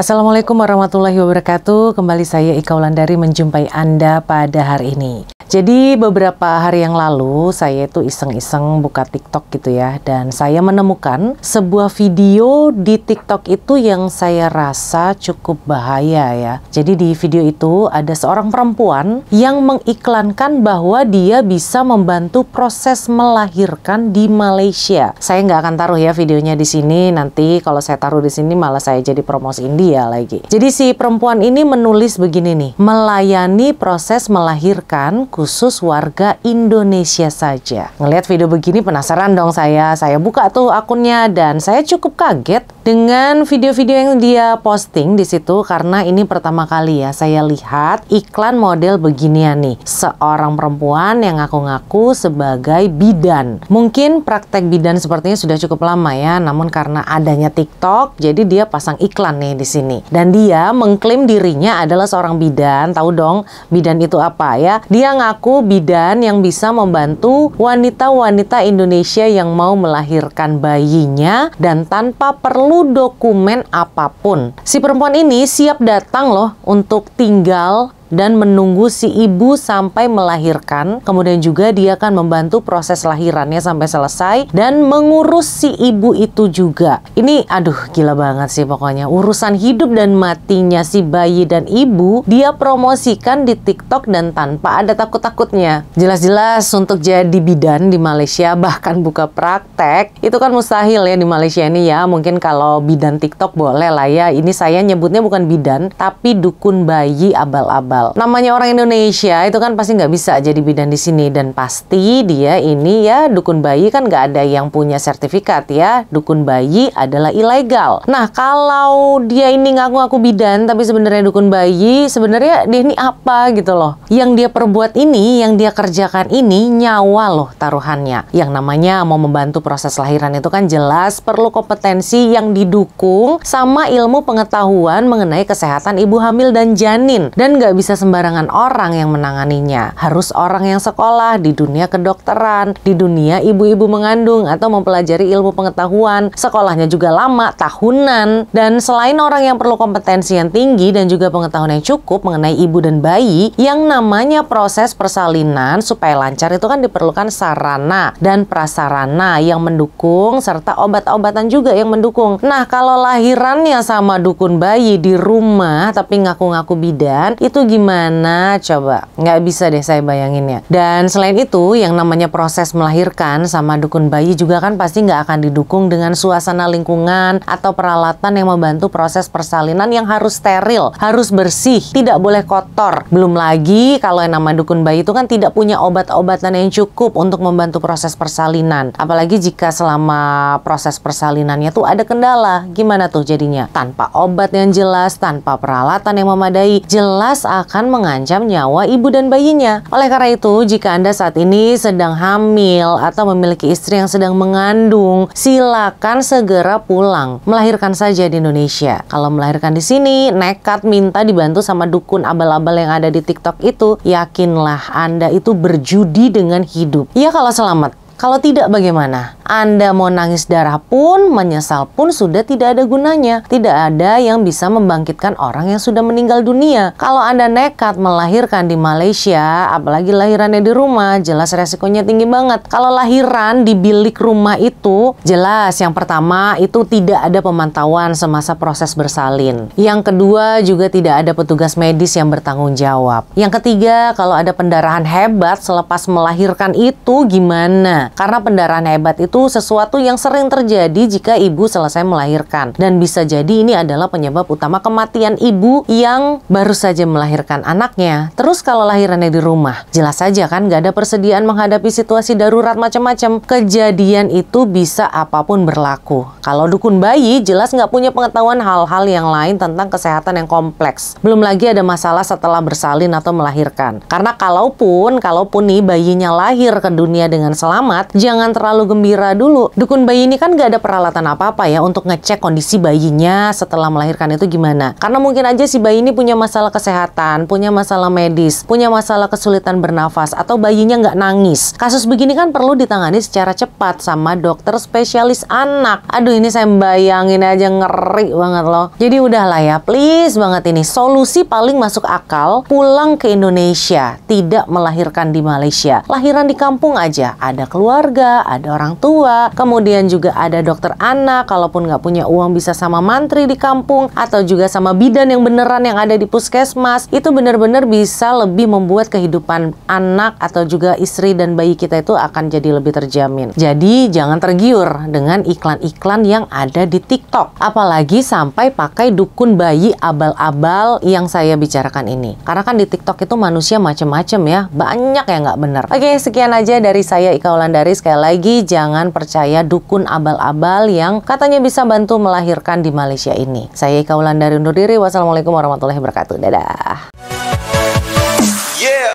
Assalamualaikum warahmatullahi wabarakatuh. Kembali saya Ika Wulandari menjumpai Anda pada hari ini. Jadi beberapa hari yang lalu saya itu iseng-iseng buka TikTok gitu ya, dan saya menemukan sebuah video di TikTok itu yang saya rasa cukup bahaya ya. Jadi di video itu ada seorang perempuan yang mengiklankan bahwa dia bisa membantu proses melahirkan di Malaysia. Saya nggak akan taruh ya videonya di sini, nanti kalau saya taruh di sini malah saya jadi promosiin dia lagi. Jadi si perempuan ini menulis begini nih, melayani proses melahirkan khusus warga Indonesia saja. Ngelihat video begini penasaran dong saya buka tuh akunnya dan saya cukup kaget dengan video-video yang dia posting di situ, karena ini pertama kali ya saya lihat iklan model beginian nih. Seorang perempuan yang ngaku-ngaku sebagai bidan. Mungkin praktek bidan sepertinya sudah cukup lama ya, namun karena adanya TikTok jadi dia pasang iklan nih di sini. Dan dia mengklaim dirinya adalah seorang bidan. Tahu dong bidan itu apa ya? Dia ngaku bidan yang bisa membantu wanita-wanita Indonesia yang mau melahirkan bayinya dan tanpa perlu dokumen apapun. Si perempuan ini siap datang loh untuk tinggal dan menunggu si ibu sampai melahirkan. Kemudian juga dia akan membantu proses lahirannya sampai selesai dan mengurus si ibu itu juga. Ini aduh gila banget sih pokoknya. Urusan hidup dan matinya si bayi dan ibu dia promosikan di TikTok dan tanpa ada takut-takutnya. Jelas-jelas untuk jadi bidan di Malaysia, bahkan buka praktek, itu kan mustahil ya di Malaysia ini ya. Mungkin kalau bidan TikTok boleh lah ya. Ini saya nyebutnya bukan bidan tapi dukun bayi abal-abal. Namanya orang Indonesia itu kan pasti nggak bisa jadi bidan di sini, dan pasti dia ini ya dukun bayi kan nggak ada yang punya sertifikat ya. Dukun bayi adalah ilegal. Nah kalau dia ini ngaku-ngaku bidan tapi sebenarnya dukun bayi, sebenarnya dia ini apa gitu loh. Yang dia perbuat ini, yang dia kerjakan ini nyawa loh taruhannya. Yang namanya mau membantu proses lahiran itu kan jelas perlu kompetensi yang didukung sama ilmu pengetahuan mengenai kesehatan ibu hamil dan janin, dan nggak bisa sembarangan orang yang menanganinya. Harus orang yang sekolah di dunia kedokteran, di dunia ibu-ibu mengandung atau mempelajari ilmu pengetahuan. Sekolahnya juga lama, tahunan. Dan selain orang yang perlu kompetensi yang tinggi dan juga pengetahuan yang cukup mengenai ibu dan bayi, yang namanya proses persalinan supaya lancar itu kan diperlukan sarana dan prasarana yang mendukung serta obat-obatan juga yang mendukung. Nah kalau lahirannya sama dukun bayi di rumah tapi ngaku-ngaku bidan, itu gimana coba? Nggak bisa deh saya bayanginnya. Dan selain itu yang namanya proses melahirkan sama dukun bayi juga kan pasti nggak akan didukung dengan suasana lingkungan atau peralatan yang membantu proses persalinan yang harus steril, harus bersih, tidak boleh kotor. Belum lagi kalau yang namanya dukun bayi itu kan tidak punya obat-obatan yang cukup untuk membantu proses persalinan. Apalagi jika selama proses persalinannya tuh ada kendala, gimana tuh jadinya? Tanpa obat yang jelas, tanpa peralatan yang memadai, jelas akan mengancam nyawa ibu dan bayinya. Oleh karena itu, jika Anda saat ini sedang hamil atau memiliki istri yang sedang mengandung, silakan segera pulang. Melahirkan saja di Indonesia. Kalau melahirkan di sini, nekat minta dibantu sama dukun abal-abal yang ada di TikTok itu, yakinlah Anda itu berjudi dengan hidup. Ya kalau selamat. Kalau tidak bagaimana? Anda mau nangis darah pun, menyesal pun sudah tidak ada gunanya. Tidak ada yang bisa membangkitkan orang yang sudah meninggal dunia. Kalau Anda nekat melahirkan di Malaysia, apalagi lahirannya di rumah, jelas resikonya tinggi banget. Kalau lahiran di bilik rumah itu, jelas yang pertama itu tidak ada pemantauan semasa proses bersalin. Yang kedua juga tidak ada petugas medis yang bertanggung jawab. Yang ketiga, kalau ada pendarahan hebat selepas melahirkan itu gimana? Karena pendarahan hebat itu sesuatu yang sering terjadi jika ibu selesai melahirkan. Dan bisa jadi ini adalah penyebab utama kematian ibu yang baru saja melahirkan anaknya. Terus kalau lahirannya di rumah, jelas saja kan gak ada persediaan menghadapi situasi darurat macam-macam. Kejadian itu bisa apapun berlaku. Kalau dukun bayi, jelas gak punya pengetahuan hal-hal yang lain tentang kesehatan yang kompleks. Belum lagi ada masalah setelah bersalin atau melahirkan. Karena kalaupun nih bayinya lahir ke dunia dengan selamat, jangan terlalu gembira segera dulu. Dukun bayi ini kan gak ada peralatan apa-apa ya untuk ngecek kondisi bayinya setelah melahirkan itu gimana. Karena mungkin aja si bayi ini punya masalah kesehatan, punya masalah medis, punya masalah kesulitan bernafas, atau bayinya nggak nangis. Kasus begini kan perlu ditangani secara cepat sama dokter spesialis anak. Aduh, ini saya bayangin aja ngeri banget loh. Jadi udahlah ya, please banget ini. Solusi paling masuk akal, pulang ke Indonesia, tidak melahirkan di Malaysia. Lahiran di kampung aja, ada keluarga, ada orang tua, kemudian juga ada dokter anak, kalaupun nggak punya uang bisa sama mantri di kampung, atau juga sama bidan yang beneran yang ada di puskesmas. Itu bener-bener bisa lebih membuat kehidupan anak atau juga istri dan bayi kita itu akan jadi lebih terjamin. Jadi jangan tergiur dengan iklan-iklan yang ada di TikTok. Apalagi sampai pakai dukun bayi abal-abal yang saya bicarakan ini. Karena kan di TikTok itu manusia macem-macem ya, banyak yang nggak bener. Oke, sekian aja dari saya Ika Wulandari. Sekali lagi, jangan percaya dukun abal-abal yang katanya bisa bantu melahirkan di Malaysia ini. Saya Ika Wulandari undur diri. Wassalamualaikum warahmatullahi wabarakatuh. Dadah.